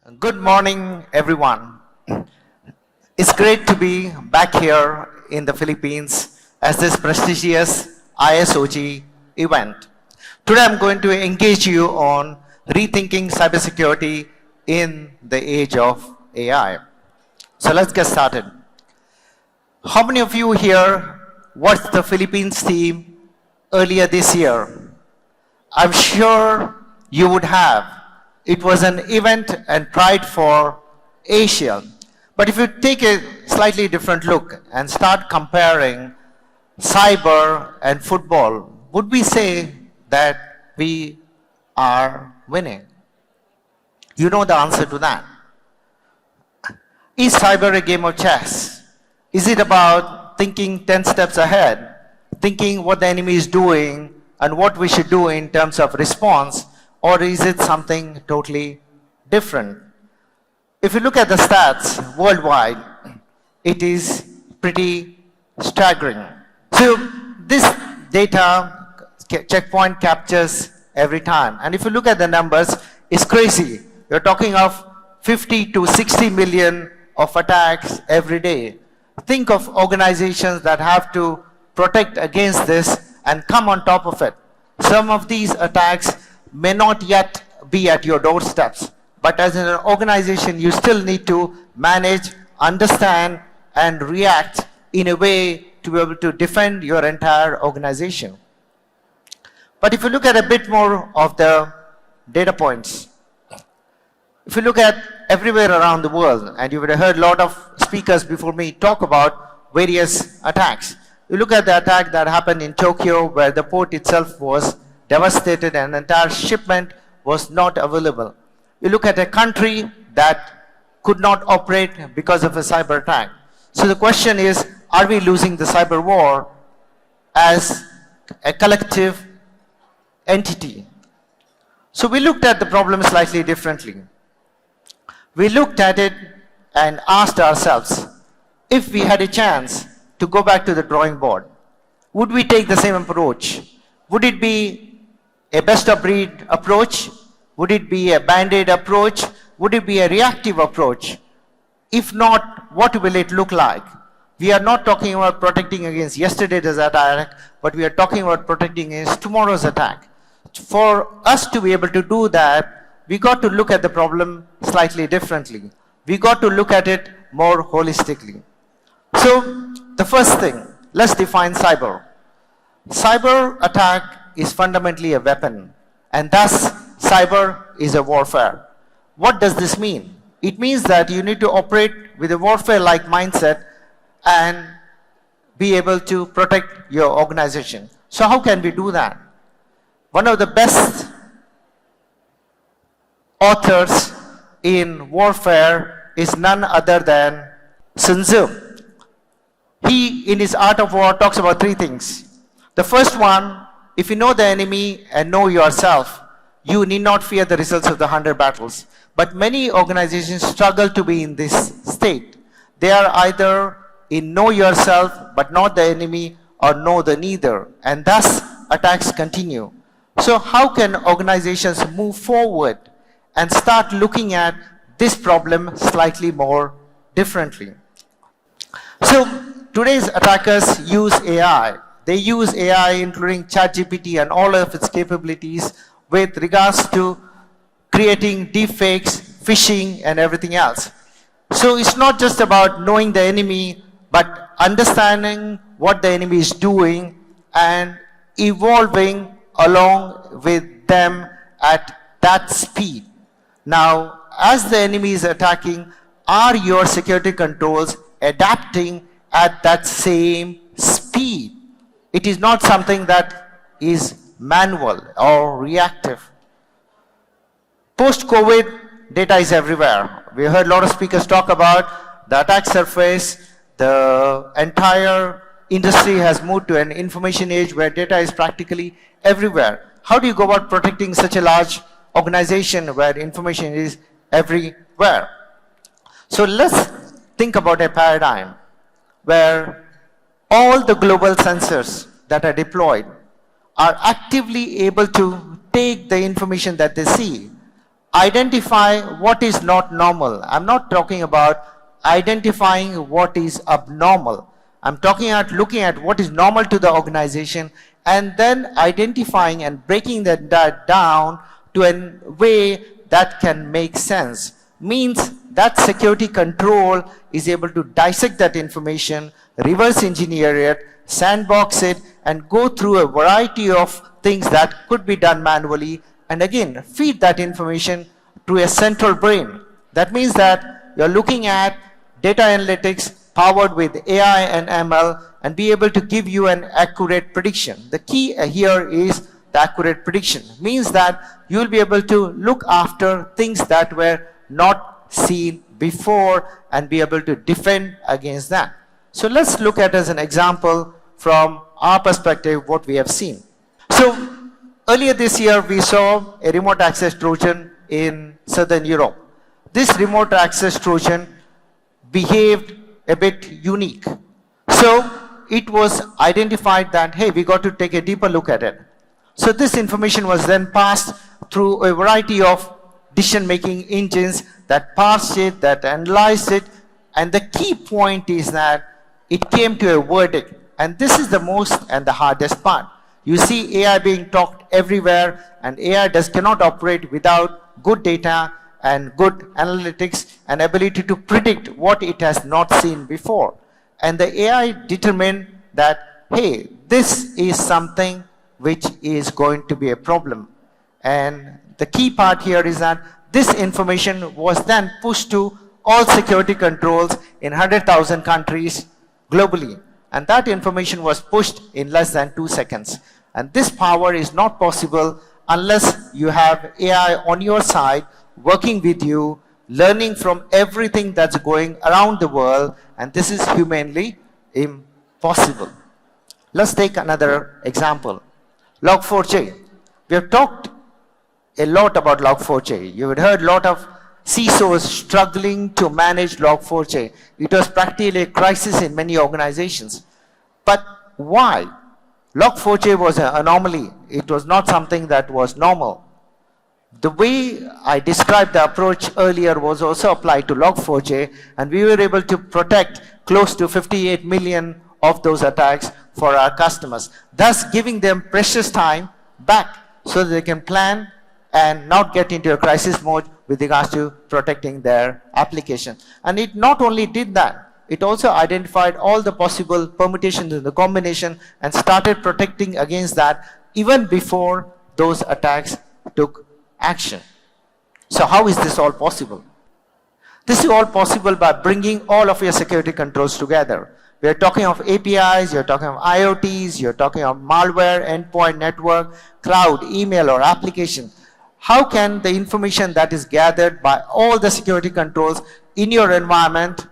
Good morning, everyone. It's great to be back here in the Philippines as this prestigious ISOG event. Today, I'm going to engage you on rethinking cybersecurity in the age of AI. So let's get started. How many of you here watched the Philippines team earlier this year? I'm sure you would have. It was an event and pride for Asia. But if you take a slightly different look and start comparing cyber and football, would we say that we are winning? You know the answer to that. Is cyber a game of chess? Is it about thinking 10 steps ahead, thinking what the enemy is doing and what we should do in terms of response? Or is it something totally different? If you look at the stats worldwide, it is pretty staggering. So this data checkpoint captures every time. And if you look at the numbers, it's crazy. You're talking of 50 to 60 million of attacks every day. Think of organizations that have to protect against this and come on top of it. Some of these attacks may not yet be at your doorsteps, but as an organization, you still need to manage, understand, and react in a way to be able to defend your entire organization. But if you look at a bit more of the data points, if you look at everywhere around the world, and you would have heard a lot of speakers before me talk about various attacks. You look at the attack that happened in Tokyo, where the port itself was devastated and the entire shipment was not available. You look at a country that could not operate because of a cyber attack. So the question is, are we losing the cyber war as a collective entity? So we looked at the problem slightly differently. We looked at it and asked ourselves, if we had a chance to go back to the drawing board, would we take the same approach? Would it be a best-of-breed approach? Would it be a band-aid approach? Would it be a reactive approach? If not, what will it look like? We are not talking about protecting against yesterday's attack, but we are talking about protecting against tomorrow's attack. For us to be able to do that, we got to look at the problem slightly differently. We got to look at it more holistically. So, the first thing, let's define cyber. Cyber attack is fundamentally a weapon, and thus cyber is a warfare. What does this mean? It means that you need to operate with a warfare-like mindset and be able to protect your organization. So how can we do that? One of the best authors in warfare is none other than Sun Tzu. He, in his Art of War, talks about three things. The first one, if you know the enemy and know yourself, you need not fear the results of the 100 battles. But many organizations struggle to be in this state. They are either in know yourself but not the enemy, or know the neither, and thus attacks continue. So how can organizations move forward and start looking at this problem slightly more differently? So today's attackers use AI. They use AI, including ChatGPT and all of its capabilities, with regards to creating deepfakes, phishing, and everything else. So it's not just about knowing the enemy, but understanding what the enemy is doing and evolving along with them at that speed. Now, as the enemy is attacking, are your security controls adapting at that same speed? It is not something that is manual or reactive. Post-COVID, data is everywhere. We heard a lot of speakers talk about the attack surface. The entire industry has moved to an information age where data is practically everywhere. How do you go about protecting such a large organization where information is everywhere? So let's think about a paradigm where all the global sensors that are deployed are actively able to take the information that they see, identify what is not normal. I'm not talking about identifying what is abnormal. I'm talking about looking at what is normal to the organization and then identifying and breaking that down to a way that can make sense. Means that security control is able to dissect that information, reverse engineer it, sandbox it, and go through a variety of things that could be done manually, and again feed that information to a central brain. That means that you're looking at data analytics powered with AI and ML and be able to give you an accurate prediction. The key here is the accurate prediction. Means that you'll be able to look after things that were not seen before and be able to defend against that. So let's look at as an example from our perspective what we have seen. So earlier this year we saw a remote access Trojan in Southern Europe. This remote access Trojan behaved a bit unique. So it was identified that, hey, we got to take a deeper look at it. So this information was then passed through a variety of decision-making engines that parsed it, that analyzed it, and the key point is that it came to a verdict. And this is the most and the hardest part. You see AI being talked everywhere, and AI cannot operate without good data and good analytics and ability to predict what it has not seen before. And the AI determined that, hey, this is something which is going to be a problem. And the key part here is that this information was then pushed to all security controls in 100,000 countries globally. And that information was pushed in less than 2 seconds. And this power is not possible unless you have AI on your side, working with you, learning from everything that's going around the world, and this is humanly impossible. Let's take another example. Log4j. We have talked a lot about Log4j. You had heard a lot of CISOs struggling to manage Log4j. It was practically a crisis in many organizations. But why? Log4j was an anomaly. It was not something that was normal. The way I described the approach earlier was also applied to Log4j, and we were able to protect close to 58 million of those attacks for our customers, thus giving them precious time back so that they can plan and not get into a crisis mode with regards to protecting their application. And it not only did that, it also identified all the possible permutations in the combination and started protecting against that even before those attacks took action. So how is this all possible? This is all possible by bringing all of your security controls together. We are talking of APIs, you're talking of IoTs, you're talking of malware, endpoint, network, cloud, email, or application. How can the information that is gathered by all the security controls in your environment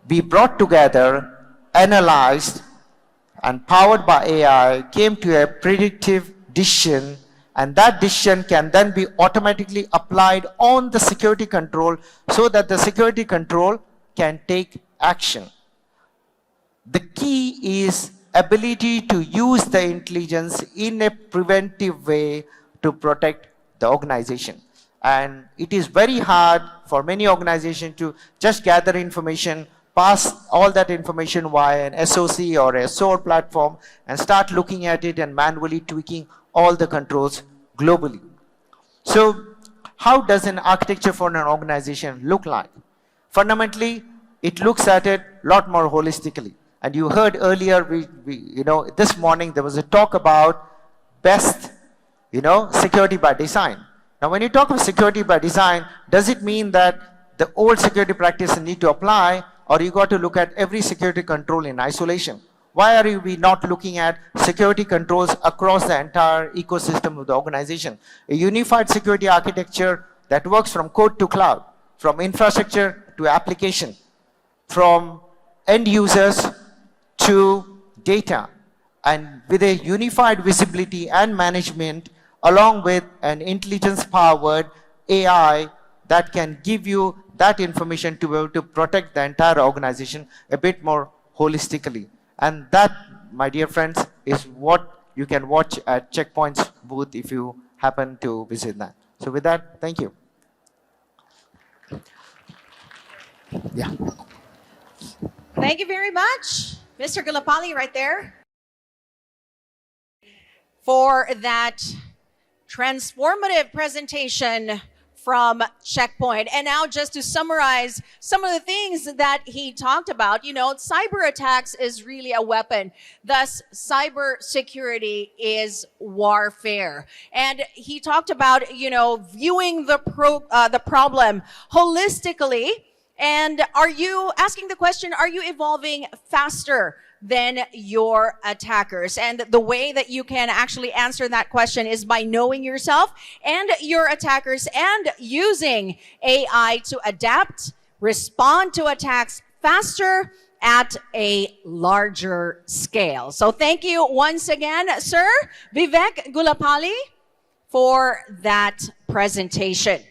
be brought together, analyzed, and powered by AI, came to a predictive decision, and that decision can then be automatically applied on the security control so that the security control can take action. The key is ability to use the intelligence in a preventive way to protect the organization. And it is very hard for many organizations to just gather information, pass all that information via an SOC or a SOAR platform, and start looking at it and manually tweaking all the controls globally. So how does an architecture for an organization look like? Fundamentally, it looks at it a lot more holistically. And you heard earlier, this morning there was a talk about best, security by design. Now, when you talk of security by design, does it mean that the old security practices need to apply, or you got to look at every security control in isolation? Why are we not looking at security controls across the entire ecosystem of the organization? A unified security architecture that works from code to cloud, from infrastructure to application, from end users to data, and with a unified visibility and management, along with an intelligence-powered AI that can give you that information to be able to protect the entire organization a bit more holistically. And that, my dear friends, is what you can watch at Checkpoint's booth if you happen to visit that. So with that, thank you. Yeah. Thank you very much, Mr. Gullapalli, right there, for that transformative presentation from Checkpoint. And now just to summarize some of the things that he talked about, cyber attacks is really a weapon. Thus, cyber security is warfare. And he talked about, viewing the problem holistically. And are you asking the question, are you evolving faster than your attackers? And the way that you can actually answer that question is by knowing yourself and your attackers and using AI to adapt, respond to attacks faster at a larger scale. So thank you once again, Sir Vivek Gullapalli, for that presentation.